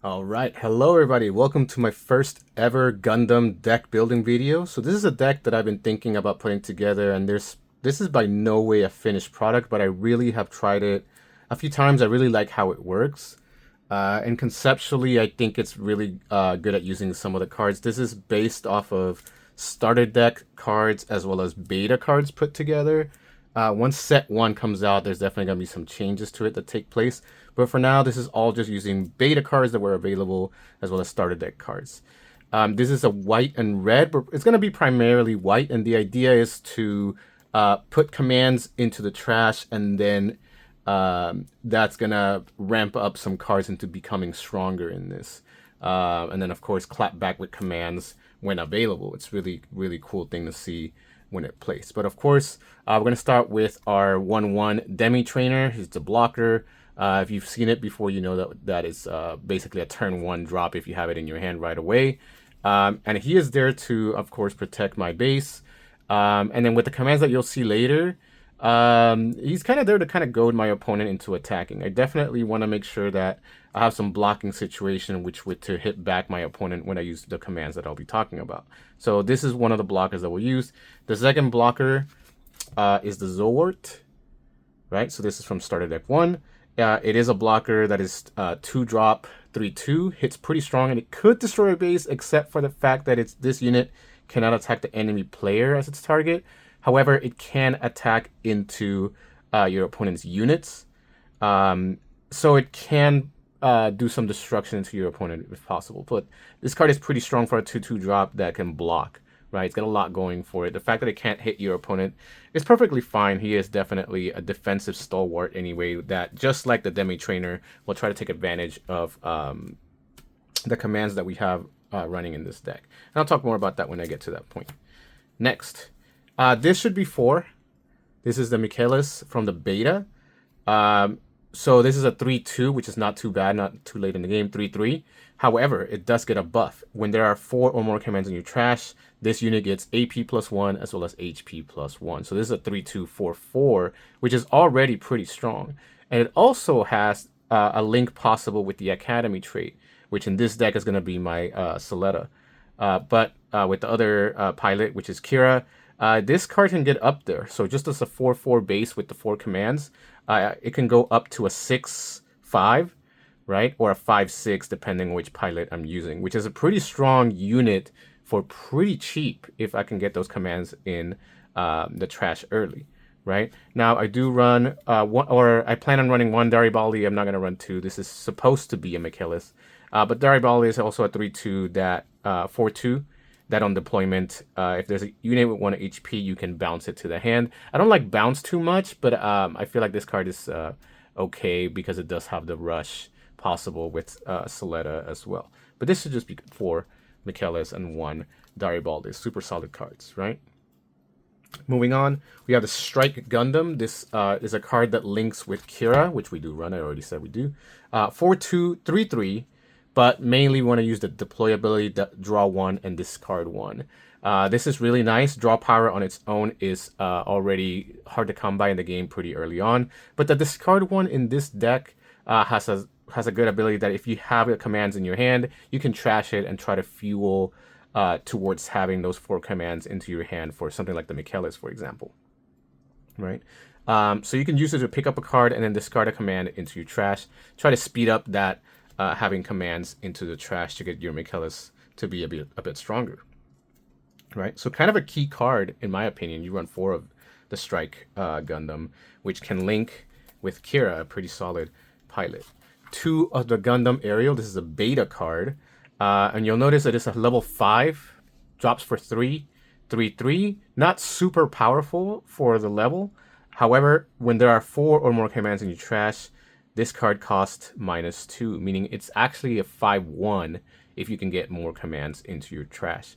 All right, hello everybody. Welcome to my first ever Gundam deck building video. So this is a deck that I've been thinking about putting together, and this is by no way a finished product, but I really have tried it a few times. I really like how it works. And conceptually, I think it's really good at using some of the cards. This is based off of starter deck cards as well as beta cards put together. Once set one comes out, there's definitely going to be some changes to it that take place. But for now, this is all just using beta cards that were available as well as starter deck cards. This is a white and red, but it's going to be primarily white. And the idea is to put commands into the trash, and then that's going to ramp up some cards into becoming stronger in this. And then, of course, clap back with commands when available. It's really, really cool thing to see when it plays. But of course, we're going to start with our 1/1 Demi Trainer. He's the blocker. If you've seen it before, you know that is basically a turn one drop if you have it in your hand right away. And he is there to, of course, protect my base. And then with the commands that you'll see later, he's kind of there to kind of goad my opponent into attacking. I definitely want to make sure that I have some blocking situation which would to hit back my opponent when I use the commands that I'll be talking about. So this is one of the blockers that we'll use. The second blocker is the Zoart, right? So this is from starter deck 1. It is a blocker that is 2-drop, 3/2, hits pretty strong, and it could destroy a base, except for the fact that this unit cannot attack the enemy player as its target. However, it can attack into your opponent's units, so it can do some destruction to your opponent if possible. But this card is pretty strong for a 2/2 drop that can block. Right, it's got a lot going for it. The fact that it can't hit your opponent is perfectly fine. He is definitely a defensive stalwart anyway, that just like the Demi Trainer will try to take advantage of the commands that we have running in this deck. And I'll talk more about that when I get to that point. Next, this should be 4. This is the Mikelis from the beta. So this is a 3/2, which is not too bad, not too late in the game, 3/3. However, it does get a buff. When there are 4 or more commands in your trash, this unit gets AP +1 as well as HP +1. So this is a 3/2/4/4, which is already pretty strong. And it also has a link possible with the Academy trait, which in this deck is going to be my Soletta. But with the other pilot, which is Kira, this card can get up there. So just as a 4/4 base with the 4 commands, it can go up to a 6/5, right? Or a 5/6, depending on which pilot I'm using, which is a pretty strong unit for pretty cheap if I can get those commands in the trash early, right? Now, I do run, I plan on running 1 Daribali. I'm not going to run 2. This is supposed to be a Mikelis. But Daribali is also a 3/2 that 4/2. That on deployment, if there's a unit with 1 HP, you can bounce it to the hand. I don't like bounce too much, but I feel like this card is okay because it does have the rush possible with Soletta as well. But this should just be 4 Mikelis and 1 Daribaldi. Super solid cards, right? Moving on, we have the Strike Gundam. This is a card that links with Kira, which we do run. I already said we do. 4/2, 3/3. But mainly we want to use the deploy ability, draw 1 and discard 1. This is really nice. Draw power on its own is already hard to come by in the game pretty early on. But the discard 1 in this deck has a good ability that if you have the commands in your hand, you can trash it and try to fuel towards having those 4 commands into your hand for something like the Mikelis, for example. Right? So you can use it to pick up a card and then discard a command into your trash. Try to speed up that having commands into the trash to get your Mikelis to be a bit stronger, right? So kind of a key card, in my opinion. You run 4 of the Strike Gundam, which can link with Kira, a pretty solid pilot. 2 of the Gundam Aerial. This is a beta card. And you'll notice that it's a level 5, drops for 3, 3/3. Not super powerful for the level. However, when there are 4 or more commands in your trash, this card costs -2, meaning it's actually a 5/1 if you can get more commands into your trash.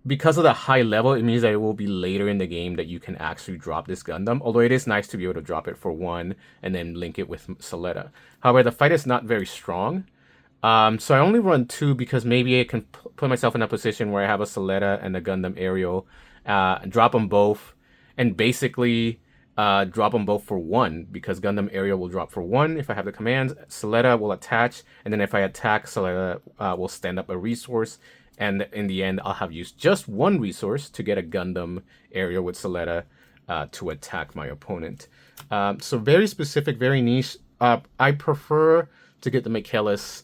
Because of the high level, it means that it will be later in the game that you can actually drop this Gundam, although it is nice to be able to drop it for 1 and then link it with Soletta. However, the fight is not very strong. So I only run 2 because maybe I can put myself in a position where I have a Soletta and a Gundam Aerial, drop them both, and basically drop them both for 1, because Gundam Aerial will drop for 1 if I have the commands. Soletta will attach, and then if I attack, Soletta will stand up a resource, and in the end, I'll have used just 1 resource to get a Gundam Aerial with Soletta to attack my opponent. So very specific, very niche. I prefer to get the Mikelis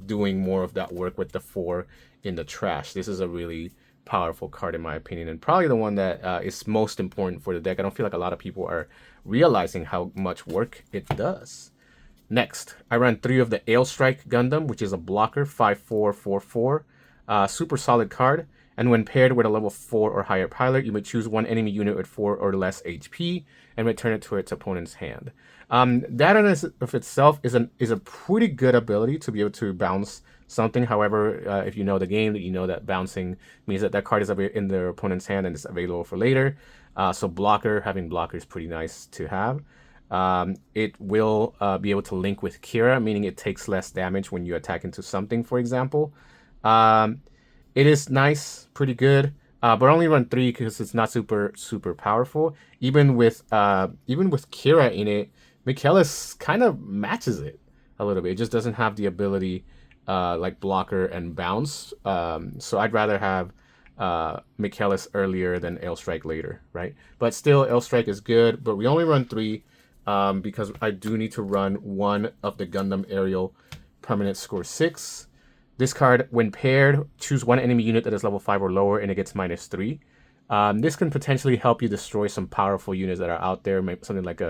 doing more of that work with the 4 in the trash. This is a really powerful card in my opinion, and probably the one that is most important for the deck. I don't feel like a lot of people are realizing how much work it does. Next, I run 3 of the Aest Gundam, which is a blocker, 5/4/4/4. Super solid card, and when paired with a level 4 or higher pilot, you may choose 1 enemy unit with 4 or less HP and return it to its opponent's hand. That in of itself is a pretty good ability to be able to bounce something. However, if you know the game, you know that bouncing means that card is in their opponent's hand and it's available for later. So having blocker is pretty nice to have. It will be able to link with Kira, meaning it takes less damage when you attack into something, for example. It is nice, pretty good, but only run 3 because it's not super powerful. Even with Kira in it, Mikelis kind of matches it a little bit. It just doesn't have the ability like blocker and bounce. So I'd rather have Mikelis earlier than Aest later, right? But still, Aest is good, but we only run 3 because I do need to run 1 of the Gundam Aerial permanent score 6. This card, when paired, choose 1 enemy unit that is level 5 or lower, and it gets -3. This can potentially help you destroy some powerful units that are out there. Maybe something like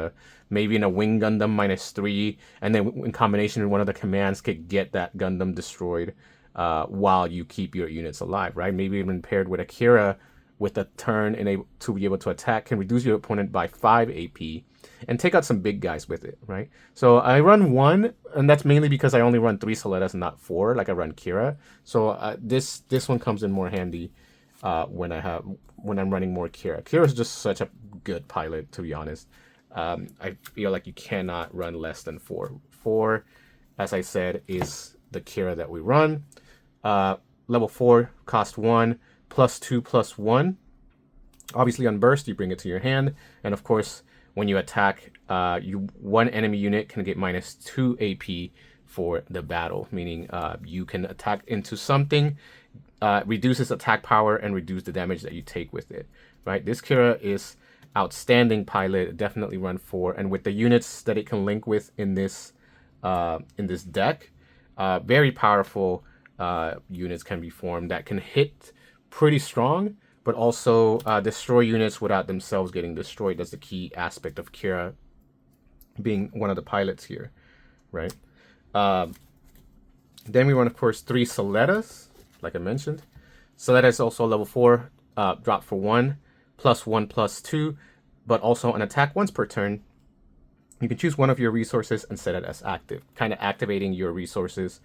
maybe in a Wing Gundam -3, and then in combination with one of the commands could get that Gundam destroyed while you keep your units alive, right? Maybe even paired with Akira with a turn and to be able to attack can reduce your opponent by 5 AP and take out some big guys with it, right? So I run 1, and that's mainly because I only run 3 Solettas and not 4, like I run Kira. So this one comes in more handy when I'm running more Kira. Kira is just such a good pilot, to be honest. I feel like you cannot run less than 4. 4, as I said, is the Kira that we run. Level 4, cost 1, +2/+1. Obviously on burst, you bring it to your hand, and of course, when you attack, 1 enemy unit can get -2 AP for the battle, meaning you can attack into something, reduce its attack power, and reduce the damage that you take with it, right? This Kira is outstanding pilot, definitely run 4, and with the units that it can link with in this deck, very powerful units can be formed that can hit pretty strong, but also destroy units without themselves getting destroyed. That's the key aspect of Kira being one of the pilots here, right? Then we run, of course, 3 Solettas, like I mentioned. Soletta is also level 4, drop for 1, +1/+2, but also an attack once per turn. You can choose 1 of your resources and set it as active. Kind of activating your resources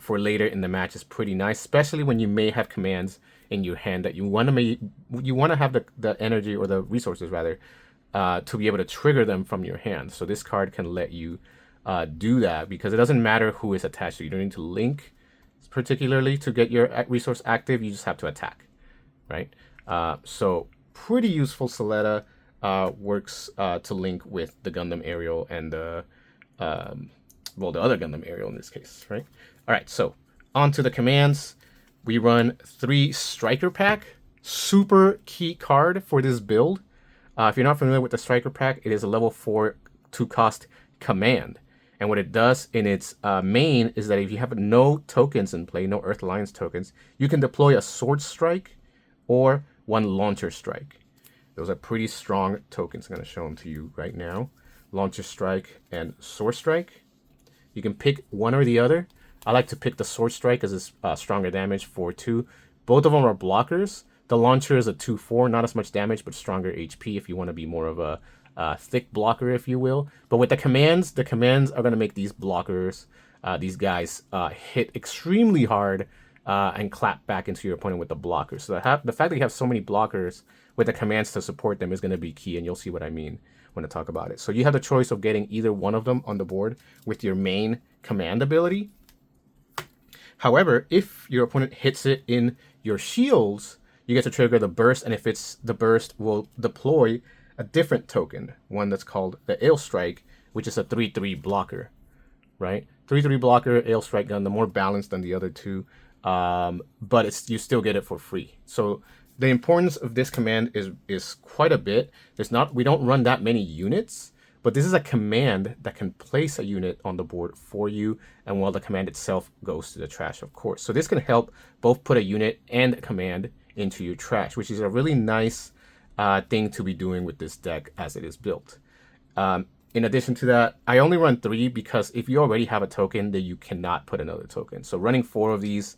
for later in the match is pretty nice, especially when you may have commands in your hand that you want to have the energy, or the resources rather, to be able to trigger them from your hand. So this card can let you do that, because it doesn't matter who is attached to you. You don't need to link particularly to get your resource active. You just have to attack, right? So pretty useful. Soletta works to link with the Gundam Aerial and the other Gundam Aerial in this case, right? All right, so on to the commands. We run 3 Striker Pack, super key card for this build. If you're not familiar with the Striker Pack, it is a level 4 2-cost command. And what it does in its main is that if you have no tokens in play, no Earth Alliance tokens, you can deploy a Sword Strike or 1 Launcher Strike. Those are pretty strong tokens. I'm going to show them to you right now. Launcher Strike and Sword Strike. You can pick one or the other. I like to pick the Sword Strike because it's stronger damage, 4/2. Both of them are blockers. The Launcher is a 2/4, not as much damage, but stronger HP if you want to be more of a thick blocker, if you will. But with the commands are going to make these blockers, these guys, hit extremely hard and clap back into your opponent with the blockers. So the fact that you have so many blockers with the commands to support them is going to be key, and you'll see what I mean when I talk about it. So you have the choice of getting either one of them on the board with your main command ability. However, if your opponent hits it in your shields, you get to trigger the burst, and if it's the burst, will deploy a different token, one that's called the Ale Strike, which is a 3/3 blocker, right? 3/3 blocker, Ale Strike gun, the more balanced than the other two, but you still get it for free. So the importance of this command is quite a bit. We don't run that many units, but this is a command that can place a unit on the board for you, and while the command itself goes to the trash, of course. So this can help both put a unit and a command into your trash, which is a really nice thing to be doing with this deck as it is built. In addition to that, I only run 3 because if you already have a token, then you cannot put another token. So running 4 of these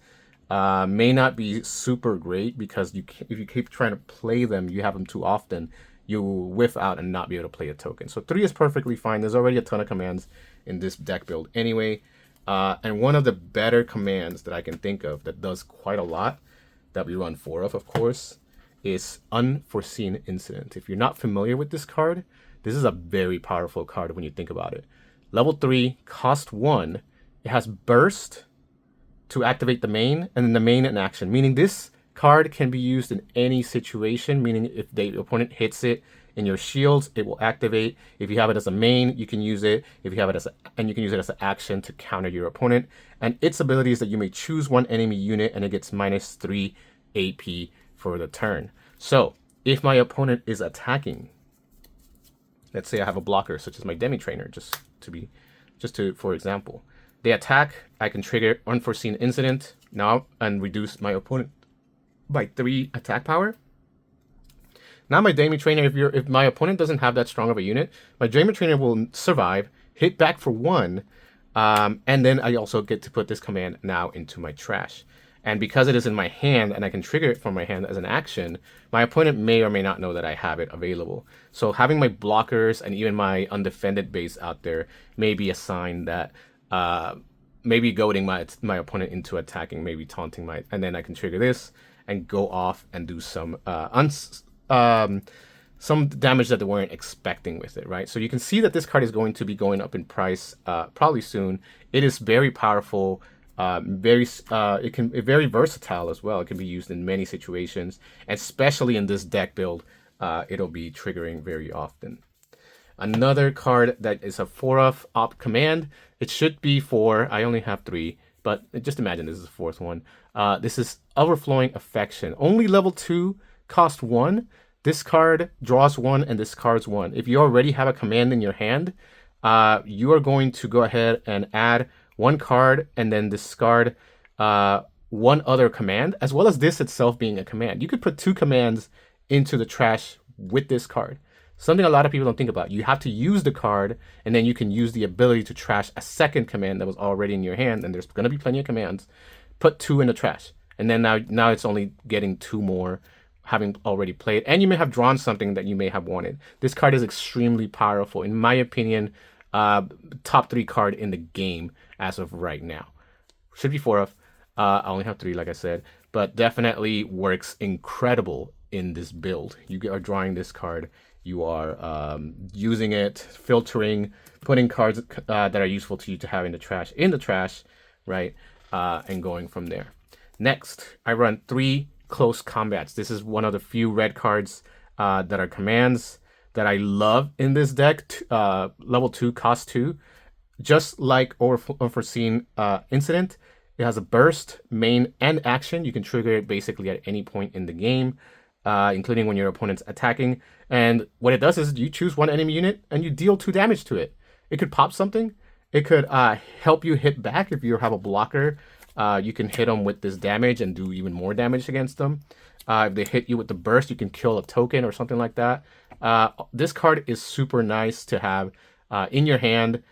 may not be super great because if you keep trying to play them, you have them too often, you will whiff out and not be able to play a token. So 3 is perfectly fine. There's already a ton of commands in this deck build anyway. And one of the better commands that I can think of that does quite a lot, that we run 4 of course, is Unforeseen Incident. If you're not familiar with this card, this is a very powerful card when you think about it. Level 3, cost 1. It has burst to activate the main, and then the main in action, meaning this card can be used in any situation, meaning if the opponent hits it in your shields, it will activate. If you have it as a main, you can use it. If you have it and you can use it as an action to counter your opponent. And its ability is that you may choose one enemy unit and it gets -3 AP for the turn. So if my opponent is attacking, let's say I have a blocker such as my Demi Trainer, for example, they attack, I can trigger Unforeseen Incident now and reduce my opponent by 3 attack power. Now my Demi Trainer, if my opponent doesn't have that strong of a unit, my Demi Trainer will survive, hit back for 1, and then I also get to put this command now into my trash. And because it is in my hand and I can trigger it from my hand as an action, my opponent may or may not know that I have it available. So having my blockers and even my undefended base out there may be a sign that maybe goading my opponent into attacking, maybe taunting and then I can trigger this and go off and do some damage that they weren't expecting with it, right? So you can see that this card is going to be going up in price probably soon. It is very powerful. Very versatile as well. It can be used in many situations, especially in this deck build. It'll be triggering very often. Another card that is a 4-of op command. It should be 4. I only have 3, but just imagine this is the 4th one. This is Overflowing Affection. Only level 2, cost 1. This card draws 1 and discards 1. If you already have a command in your hand, you are going to go ahead and add 1 card and then discard 1 other command, as well as this itself being a command. You could put 2 commands into the trash with this card. Something a lot of people don't think about. You have to use the card, and then you can use the ability to trash a second command that was already in your hand, and there's going to be plenty of commands. Put 2 in the trash, and then now it's only getting 2 more, having already played, and you may have drawn something that you may have wanted. This card is extremely powerful. In my opinion, top 3 card in the game as of right now. Should be 4 of. I only have 3, like I said, but definitely works incredible in this build. You are drawing this card. You are using it, filtering, putting cards that are useful to you to have in the trash, right? And going from there. Next, I run 3 close combats. This is one of the few red cards that are commands that I love in this deck. Level 2, cost 2. Just like Unforeseen Incident, it has a burst, main, and action. You can trigger it basically at any point in the game, including when your opponent's attacking. And what it does is you choose 1 enemy unit and you deal 2 damage to it. It could pop something. It could help you hit back if you have a blocker. You can hit them with this damage and do even more damage against them. If they hit you with the burst, you can kill a token or something like that. This card is super nice to have in your hand,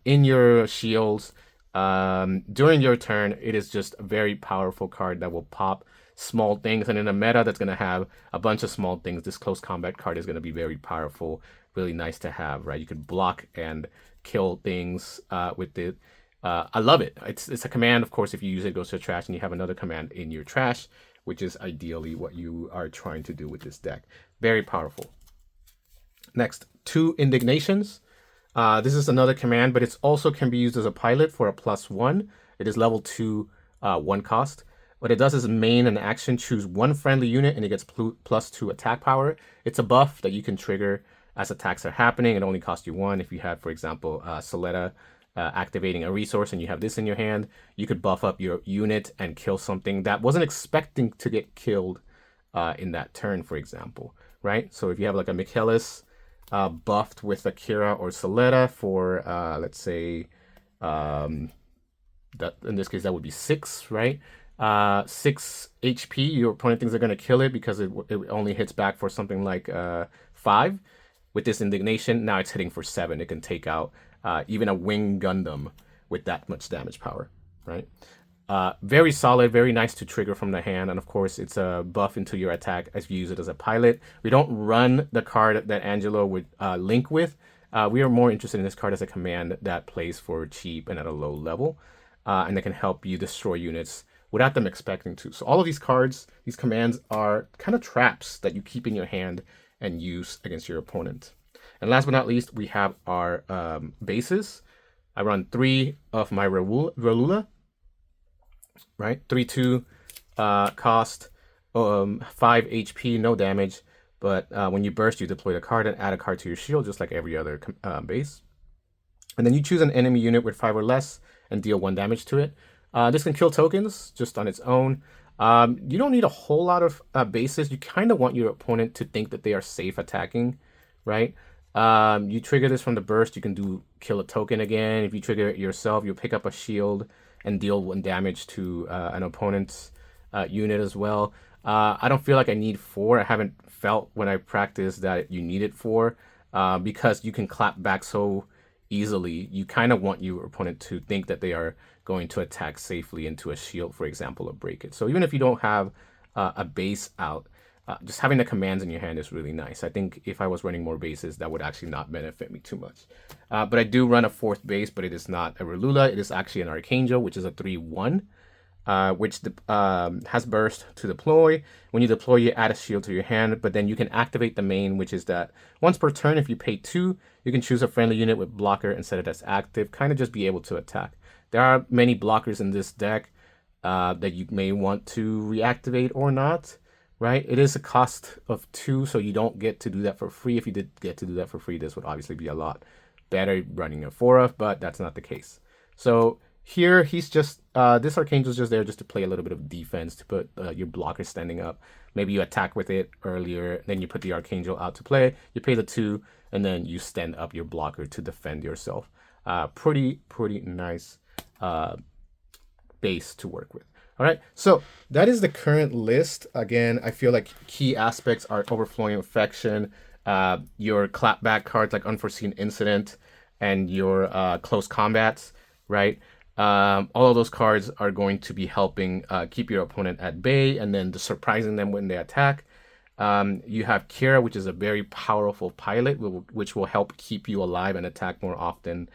in your shields, during your turn. It is just a very powerful card that will pop small things, and in a meta that's going to have a bunch of small things, this close combat card is going to be very powerful, really nice to have, right? You could block and kill things with it. I love it. It's a command, of course. If you use it, it goes to the trash, and you have another command in your trash, which is ideally what you are trying to do with this deck. Very powerful. Next, 2 Indignations. This is another command, but it also can be used as a pilot for a +1. It is level 2, 1 cost. What it does is main an action, choose one friendly unit, and it gets +2 attack power. It's a buff that you can trigger as attacks are happening. It only costs you 1. If you had, for example, Soleta activating a resource and you have this in your hand, you could buff up your unit and kill something that wasn't expecting to get killed in that turn, for example, right? So if you have like a Mikelis buffed with Akira or Soleta for, let's say, that in this case, that would be 6, right? 6 HP, your opponent thinks they're going to kill it because it only hits back for something like 5. With this indignation, now it's hitting for 7. It can take out even a wing Gundam with that much damage power, right? Very solid, very nice to trigger from the hand, and of course it's a buff into your attack as you use it as a pilot. We don't run the card that Angelo would link with. We are more interested in this card as a command that plays for cheap and at a low level, and that can help you destroy units without them expecting to. So all of these cards, these commands are kind of traps that you keep in your hand and use against your opponent. And last but not least, we have our bases. I run 3 of my Relula, right? 3/2 cost, 5 HP, no damage. But when you burst, you deploy the card and add a card to your shield, just like every other base. And then you choose an enemy unit with 5 or less and deal 1 damage to it. This can kill tokens just on its own. You don't need a whole lot of bases. You kind of want your opponent to think that they are safe attacking, right? You trigger this from the burst. You can kill a token again. If you trigger it yourself, you'll pick up a shield and deal 1 damage to an opponent's unit as well. I don't feel like I need 4. I haven't felt when I practiced that you needed 4 because you can clap back so easily. You kind of want your opponent to think that they are going to attack safely into a shield, for example, or break it. So even if you don't have a base out, just having the commands in your hand is really nice. I think if I was running more bases, that would actually not benefit me too much. But I do run a 4th base, but it is not a Relula. It is actually an Archangel, which is a 3/1, which has burst to deploy. When you deploy, you add a shield to your hand, but then you can activate the main, which is that once per turn, if you pay 2, you can choose a friendly unit with blocker and set it as active, kind of just be able to attack. There are many blockers in this deck that you may want to reactivate or not, right? It is a cost of 2, so you don't get to do that for free. If you did get to do that for free, this would obviously be a lot better running a 4-of, but that's not the case. So here, he's just, this Archangel's just there just to play a little bit of defense, to put your blocker standing up. Maybe you attack with it earlier, then you put the Archangel out to play, you pay the 2, and then you stand up your blocker to defend yourself. Pretty nice base to work with. All right, so that is the current list. Again, I feel like key aspects are Overflowing Affection, your clapback cards like Unforeseen Incident, and your close combats, right? All of those cards are going to be helping keep your opponent at bay and then surprising them when they attack. You have Kira, which is a very powerful pilot, which will help keep you alive and attack more often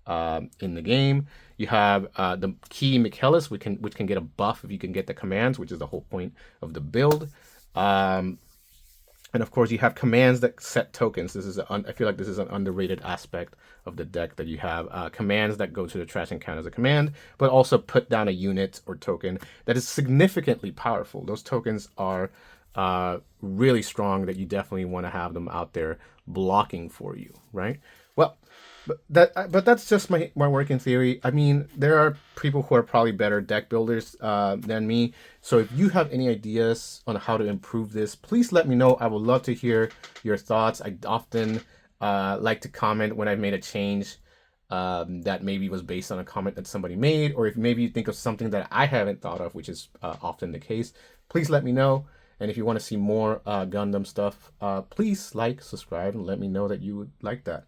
in the game. You have the key Mikelis, which can get a buff if you can get the commands, which is the whole point of the build. And of course, you have commands that set tokens. I feel like this is an underrated aspect of the deck, that you have commands that go to the trash and count as a command, but also put down a unit or token that is significantly powerful. Those tokens are really strong, that you definitely want to have them out there blocking for you, right? Well, but that's just my working theory. I mean, there are people who are probably better deck builders than me. So if you have any ideas on how to improve this, please let me know. I would love to hear your thoughts. I often like to comment when I've made a change that maybe was based on a comment that somebody made, or if maybe you think of something that I haven't thought of, which is often the case. Please let me know. And if you want to see more Gundam stuff, please like, subscribe, and let me know that you would like that.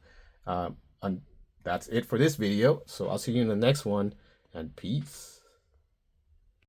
And that's it for this video. So I'll see you in the next one, and peace.